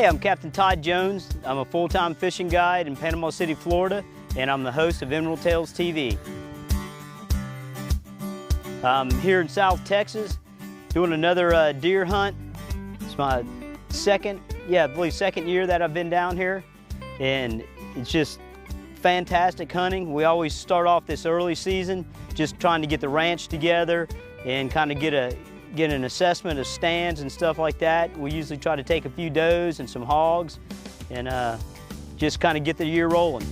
Hey, I'm Captain Todd Jones. I'm a full-time fishing guide in Panama City, Florida, and I'm the host of Emerald Tales TV. I'm here in South Texas doing another deer hunt. It's my second year that I've been down here, and it's just fantastic hunting. We always start off this early season just trying to get the ranch together and kind of get an assessment of stands and stuff like that. We usually try to take a few does and some hogs and just kind of get the year rolling.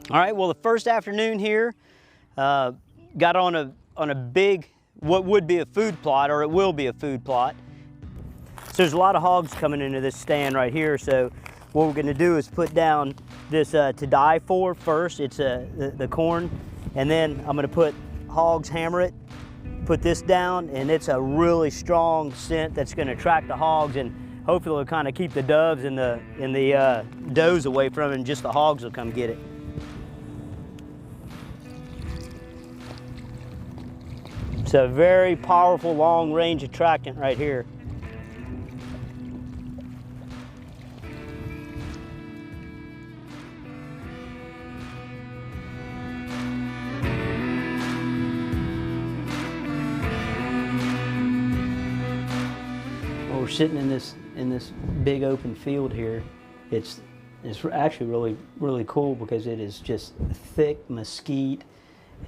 All right, well, the first afternoon here, got on a big, what would be a food plot, or it will be a food plot. So there's a lot of hogs coming into this stand right here, so what we're gonna do is put down this to die for first. It's the corn, and then I'm gonna put hogs, hammer it, put this down, and it's a really strong scent that's gonna attract the hogs, and hopefully it'll kind of keep the doves and the does away from it, and just the hogs will come get it. It's a very powerful long-range attractant right here. Well, we're sitting in this big open field here. It's actually really cool because it is just thick mesquite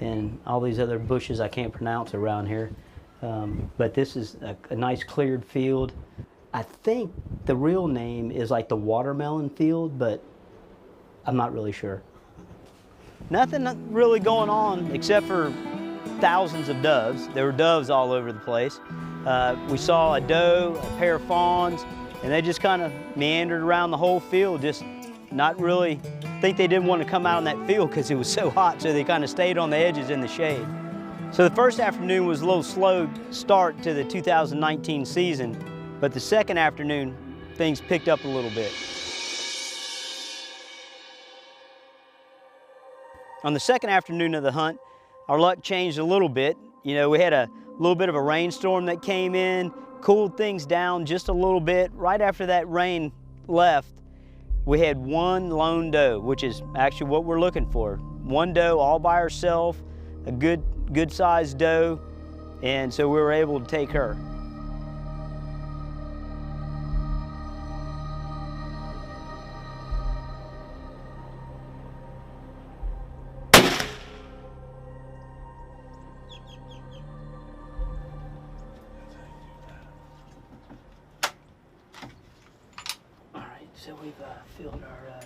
and all these other bushes I can't pronounce around here. But this is a nice cleared field. I think the real name is like the watermelon field, but I'm not really sure. Nothing really going on except for thousands of doves. There were doves all over the place. We saw a doe, a pair of fawns, and they just kind of meandered around the whole field, just not really. I think they didn't want to come out on that field because it was so hot, so they kind of stayed on the edges in the shade. So the first afternoon was a little slow start to the 2019 season, but the second afternoon, things picked up a little bit. On the second afternoon of the hunt, our luck changed a little bit. You know, we had a little bit of a rainstorm that came in, cooled things down just a little bit. Right after that rain left, we had one lone doe, which is actually what we're looking for. One doe all by herself, a good sized doe, and so we were able to take her. So we've filled our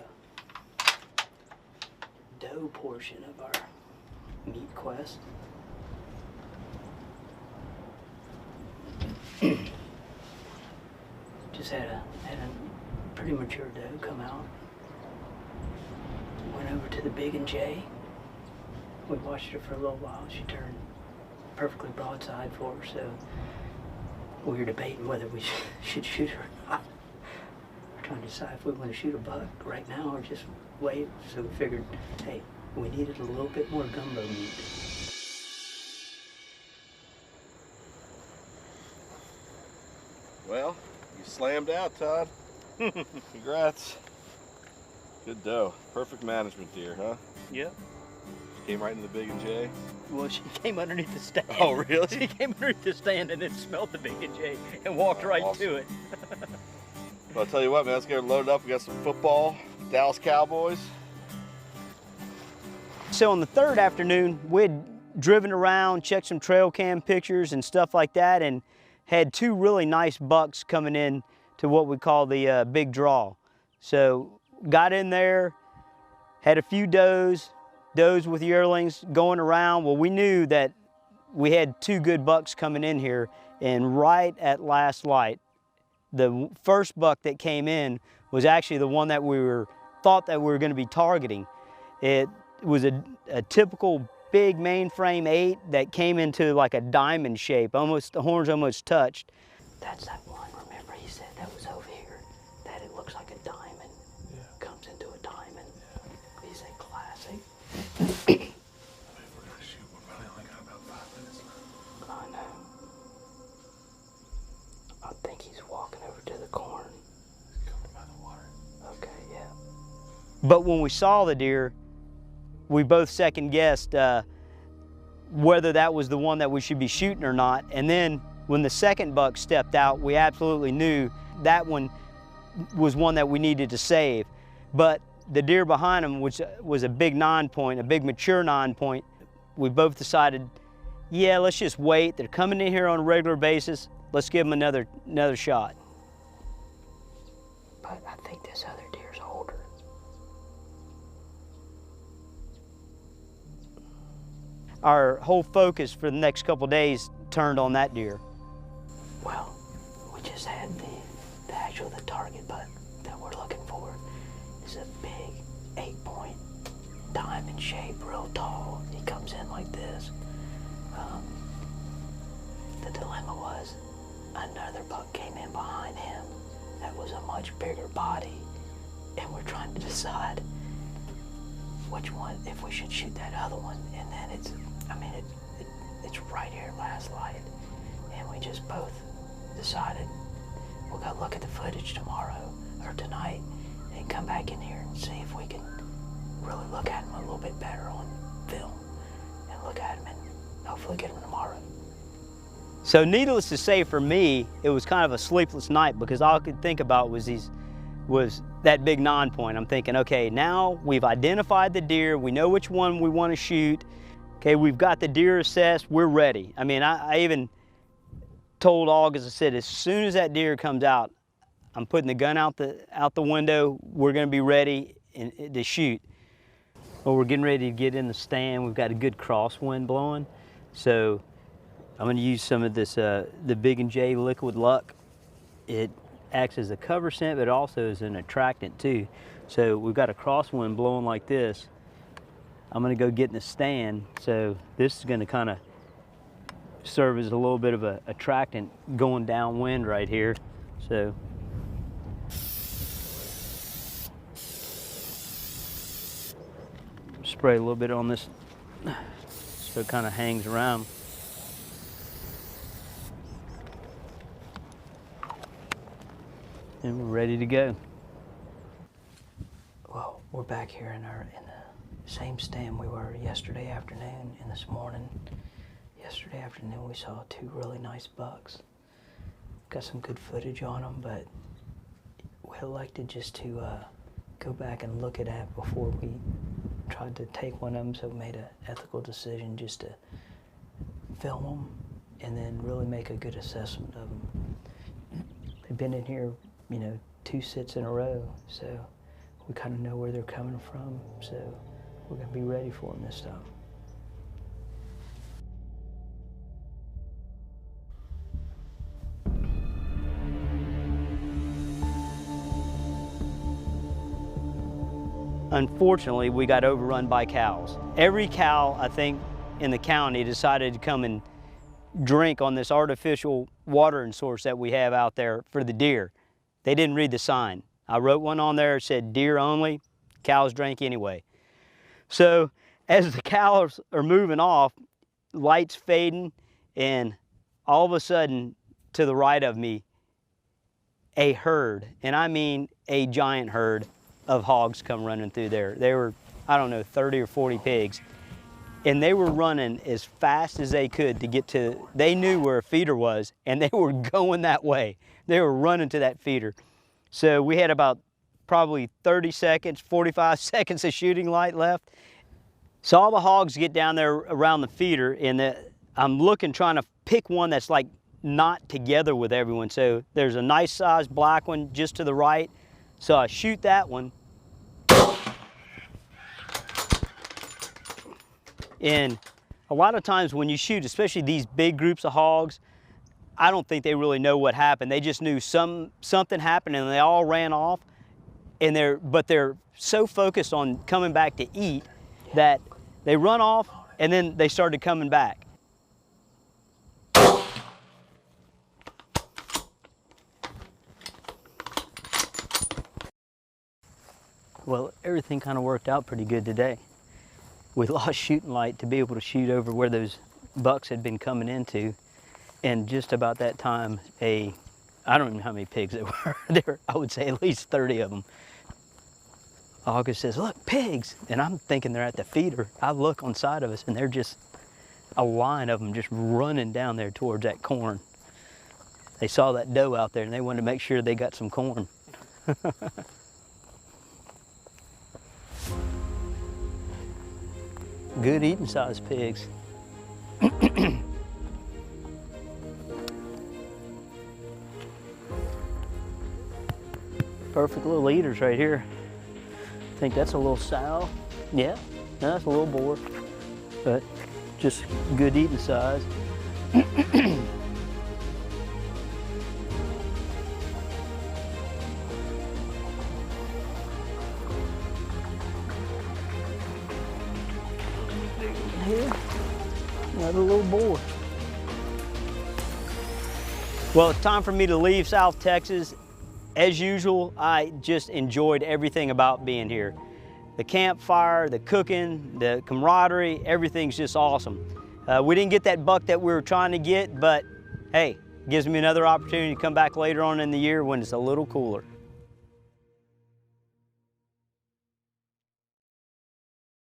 doe portion of our meat quest. Just had a pretty mature doe come out. Went over to the Big and J. We watched her for a little while. She turned perfectly broadside for her, so we were debating whether we should shoot her or not. Trying to decide if we want to shoot a buck right now or just wait. So we figured, hey, we needed a little bit more gumbo meat. Well, you slammed out, Todd. Congrats. Good doe. Perfect management deer, huh? Yep. Came right in the Big and J. Well, she came underneath the stand. Oh, really? She came underneath the stand and then smelled the Big and J and walked right awesome. to it. Well, I'll tell you what, man, let's get her loaded up. We got some football, Dallas Cowboys. So on the third afternoon, we'd driven around, checked some trail cam pictures and stuff like that, and had two really nice bucks coming in to what we call the big draw. So got in there, had a few does with yearlings going around. Well, we knew that we had two good bucks coming in here, and right at last light, the first buck that came in was actually the one that we were thought that we were going to be targeting. It was a typical big mainframe 8 that came into like a diamond shape, almost, the horns almost touched. That's that one, remember he said that was over here, that it looks like a diamond, comes into a diamond. He said classic. I mean, if we're gonna shoot, we're probably only got about 5 minutes left. I know. I think he's walking over to the corn. He's coming by the water. Okay, yeah. But when we saw the deer, we both second guessed whether that was the one that we should be shooting or not. And then when the second buck stepped out, we absolutely knew that one was one that we needed to save. But the deer behind him, which was a big 9-point, a big mature 9-point, we both decided, yeah, let's just wait. They're coming in here on a regular basis. Let's give them another shot. But I think this other deer's older. Our whole focus for the next couple days turned on that deer. Well, we just had the target buck that we're looking for is a big 8-point diamond shape, real tall. He comes in like this. The dilemma was another buck came in behind him that was a much bigger body, and we're trying to decide which one, if we should shoot that other one. And then it's right here, last light, and we just both decided we'll go look at the footage tomorrow or tonight and come back in here and see if we can really look at him a little bit better on film and look at him and hopefully get him tomorrow. So needless to say, for me, it was kind of a sleepless night because all I could think about was that big 9-point. I'm thinking, okay, now we've identified the deer, we know which one we want to shoot. Okay, we've got the deer assessed, we're ready. I mean, I even told August, I said, as soon as that deer comes out, I'm putting the gun out the window, we're gonna be ready to shoot. Well, we're getting ready to get in the stand. We've got a good crosswind blowing. So I'm gonna use some of this, the Big & J Liquid Luck. It acts as a cover scent, but also as an attractant too. So we've got a crosswind blowing like this. I'm gonna go get in the stand. So this is gonna kind of serve as a little bit of a attractant going downwind right here. So spray a little bit on this so it kind of hangs around. And we're ready to go. Well, we're back here in the same stand we were yesterday afternoon and this morning. Yesterday afternoon we saw 2 really nice bucks. Got some good footage on them, but we elected just to go back and look at that before we tried to take one of them, so we made an ethical decision just to film them and then really make a good assessment of them. They've been in here, 2 sits in a row, so we kind of know where they're coming from, so we're going to be ready for them this time. Unfortunately, we got overrun by cows. Every cow, I think, in the county decided to come and drink on this artificial watering source that we have out there for the deer. They didn't read the sign. I wrote one on there that said deer only, cows drank anyway. So as the cows are moving off, lights fading, and all of a sudden to the right of me, a herd, and I mean a giant herd of hogs come running through there. They were, I don't know, 30 or 40 pigs. And they were running as fast as they could to get to, they knew where a feeder was, and they were going that way. They were running to that feeder. So we had about probably 30 seconds, 45 seconds of shooting light left. So all the hogs get down there around the feeder, and I'm looking, trying to pick one that's like not together with everyone. So there's a nice sized black one just to the right. So I shoot that one. And a lot of times when you shoot, especially these big groups of hogs, I don't think they really know what happened. They just knew something happened and they all ran off. and they're so focused on coming back to eat that they run off and then they started coming back. Well, everything kind of worked out pretty good today. We lost shooting light to be able to shoot over where those bucks had been coming into, and just about that time, I don't even know how many pigs there were. There, I would say at least 30 of them. August says, "Look, pigs!" And I'm thinking they're at the feeder. I look on side of us, and they're just a line of them just running down there towards that corn. They saw that doe out there, and they wanted to make sure they got some corn. Good eating sized pigs. Perfect little eaters right here. I think that's a little sow. Yeah, that's a little boar, but just good eating size. Here, another little boar. Well, it's time for me to leave South Texas. As usual, I just enjoyed everything about being here. The campfire, the cooking, the camaraderie, everything's just awesome. We didn't get that buck that we were trying to get, but hey, it gives me another opportunity to come back later on in the year when it's a little cooler.